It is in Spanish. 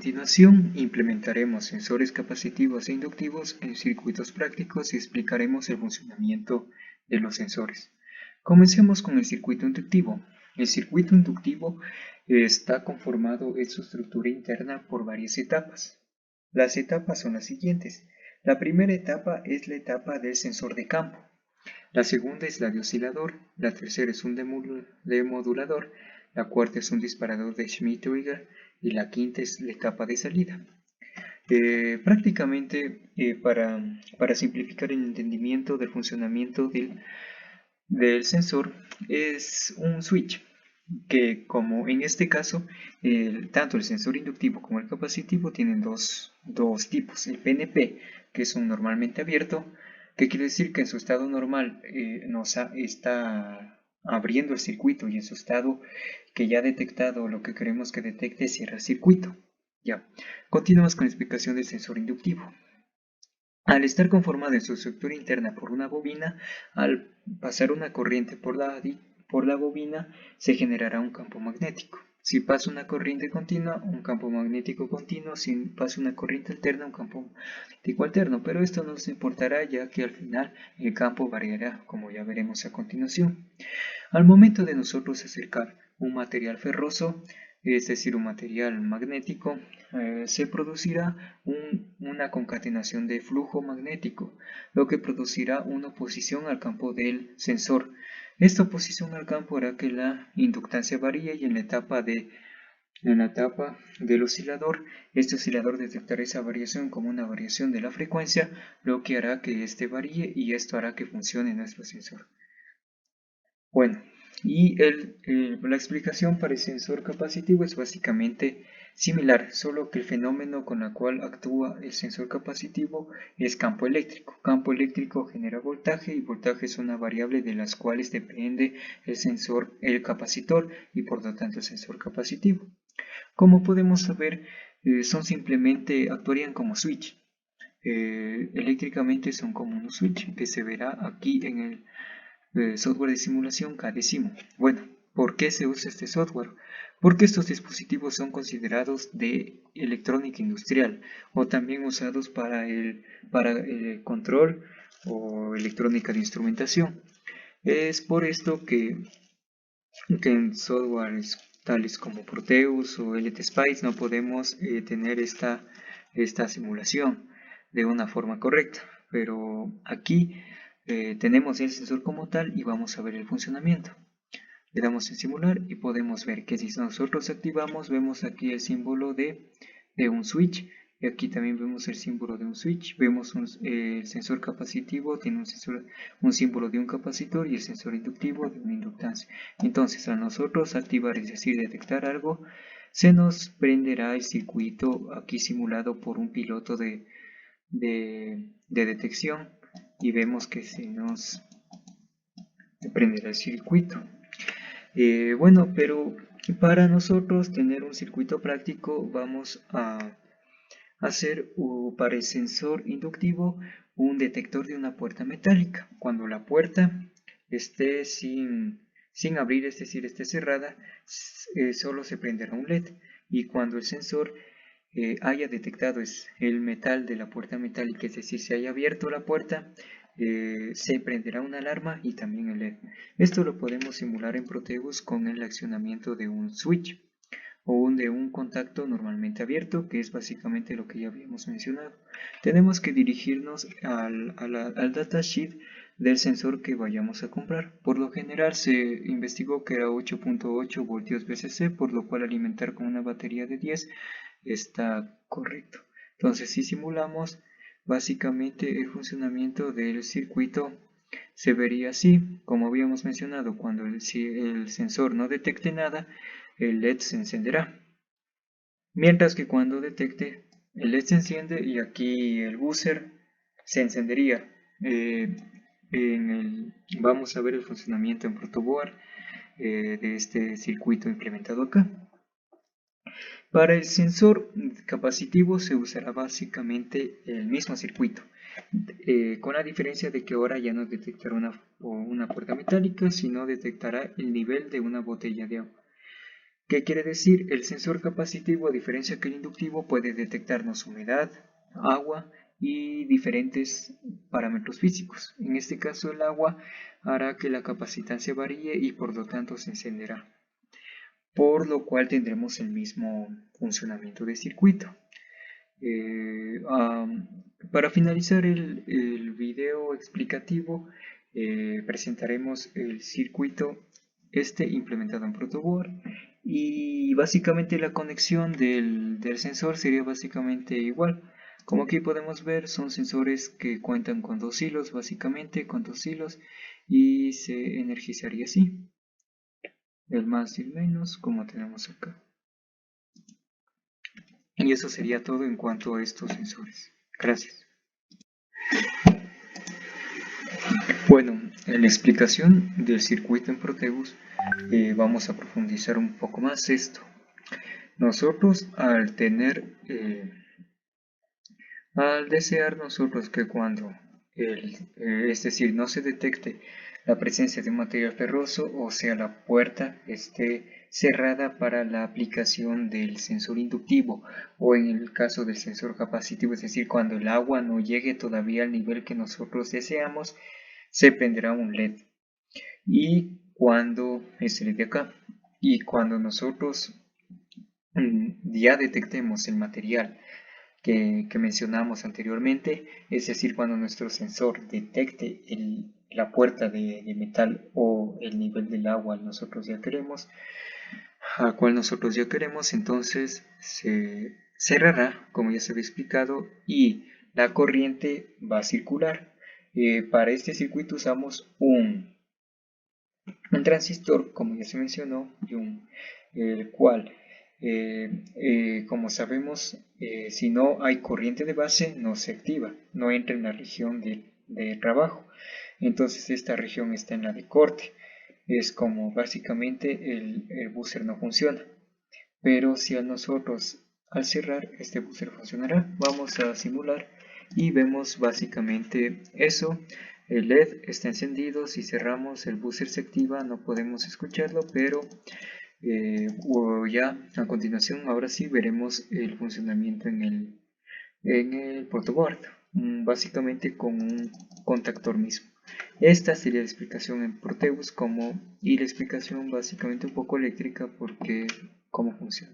continuación, implementaremos sensores capacitivos e inductivos en circuitos prácticos y explicaremos el funcionamiento de los sensores. Comencemos con el circuito inductivo. El circuito inductivo está conformado en su estructura interna por varias etapas. Las etapas son las siguientes. La primera etapa es la etapa del sensor de campo. La segunda es la de oscilador. La tercera es un demodulador. La cuarta es un disparador de Schmitt-Trigger y la quinta es la etapa de salida. Para simplificar el entendimiento del funcionamiento del sensor, es un switch que, como en este caso, tanto el sensor inductivo como el capacitivo tienen dos tipos. El PNP, que es un normalmente abierto, que quiere decir que en su estado normal está abriendo el circuito, y en su estado que ya ha detectado lo que queremos que detecte, cierra el circuito. Ya. Continuamos con la explicación del sensor inductivo. Al estar conformado en su estructura interna por una bobina, al pasar una corriente por la bobina, se generará un campo magnético. Si pasa una corriente continua, un campo magnético continuo. Si pasa una corriente alterna, un campo magnético alterno. Pero esto no nos importará, ya que al final el campo variará, como ya veremos a continuación. Al momento de nosotros acercar un material ferroso, es decir, un material magnético, se producirá una concatenación de flujo magnético, lo que producirá una oposición al campo del sensor. Esta oposición al campo hará que la inductancia varíe, y en la etapa del oscilador, este oscilador detectará esa variación como una variación de la frecuencia, lo que hará que éste varíe, y esto hará que funcione nuestro sensor. Bueno, y la explicación para el sensor capacitivo es básicamente similar, solo que el fenómeno con el cual actúa el sensor capacitivo es campo eléctrico. Campo eléctrico genera voltaje, y voltaje es una variable de las cuales depende el capacitor, y por lo tanto el sensor capacitivo. Como podemos saber, actuarían como switch. Eléctricamente son como un switch, que se verá aquí en el software de simulación Cadecimu. Bueno, ¿por qué se usa este software? Porque estos dispositivos son considerados de electrónica industrial, o también usados para el control o electrónica de instrumentación. Es por esto que en softwares tales como Proteus o LTSpice no podemos tener esta simulación de una forma correcta, pero aquí tenemos el sensor como tal y vamos a ver el funcionamiento. Le damos en simular y podemos ver que si nosotros activamos, vemos aquí el símbolo de un switch, y aquí también vemos el símbolo de un switch. Vemos el sensor capacitivo tiene un símbolo de un capacitor, y el sensor inductivo de una inductancia. Entonces, al nosotros activar, es decir, detectar algo, se nos prenderá el circuito aquí simulado por un piloto de detección, y vemos que se nos prenderá el circuito. Bueno, pero para nosotros tener un circuito práctico, vamos a hacer para el sensor inductivo un detector de una puerta metálica. Cuando la puerta esté sin abrir, es decir, esté cerrada, solo se prenderá un LED, y cuando el sensor haya detectado el metal de la puerta metálica, es decir, se haya abierto la puerta, se prenderá una alarma y también el LED. Esto lo podemos simular en Proteus con el accionamiento de un switch o de un contacto normalmente abierto, que es básicamente lo que ya habíamos mencionado. Tenemos que dirigirnos al datasheet del sensor que vayamos a comprar. Por lo general se investigó que era 8.8 voltios VCC, por lo cual alimentar con una batería de 10 está correcto. Entonces, si simulamos, básicamente el funcionamiento del circuito se vería así. Como habíamos mencionado, cuando el sensor no detecte nada, el LED se encenderá, mientras que cuando detecte, el LED se enciende y aquí el buzzer se encendería. Vamos a ver el funcionamiento en protoboard de este circuito implementado acá. Para el sensor capacitivo se usará básicamente el mismo circuito, con la diferencia de que ahora ya no detectará una puerta metálica, sino detectará el nivel de una botella de agua. ¿Qué quiere decir? El sensor capacitivo, a diferencia que el inductivo, puede detectarnos humedad, agua y diferentes parámetros físicos. En este caso, el agua hará que la capacitancia varíe y por lo tanto se encenderá, por lo cual tendremos el mismo funcionamiento de circuito. Para finalizar el video explicativo, presentaremos el circuito implementado en protoboard, y básicamente la conexión del sensor sería básicamente igual. Como aquí podemos ver, son sensores que cuentan con dos hilos, básicamente con dos hilos, y se energizaría así, el más y el menos, como tenemos acá. Y eso sería todo en cuanto a estos sensores. Gracias. Bueno, en la explicación del circuito en Proteus vamos a profundizar un poco más esto. Nosotros al desear nosotros que cuando es decir, no se detecte la presencia de un material ferroso, o sea, la puerta esté cerrada para la aplicación del sensor inductivo, o en el caso del sensor capacitivo, es decir, cuando el agua no llegue todavía al nivel que nosotros deseamos, se prenderá un LED. Y cuando es el LED de acá, y cuando nosotros ya detectemos el material que mencionamos anteriormente, es decir, cuando nuestro sensor detecte la puerta de metal o el nivel del agua a cual nosotros ya queremos, entonces se cerrará, como ya se había explicado, y la corriente va a circular. Para este circuito usamos un transistor, como ya se mencionó, el cual, como sabemos, si no hay corriente de base, no se activa, no entra en la región de trabajo. Entonces esta región está en la de corte. Es como básicamente el buzzer no funciona. Pero si a nosotros al cerrar este buzzer funcionará, vamos a simular y vemos básicamente eso. El LED está encendido, si cerramos el buzzer se activa, no podemos escucharlo, pero ya a continuación, ahora sí veremos el funcionamiento en el protoboard, básicamente con un contactor mismo. Esta sería la explicación en Proteus y la explicación básicamente un poco eléctrica porque cómo funciona.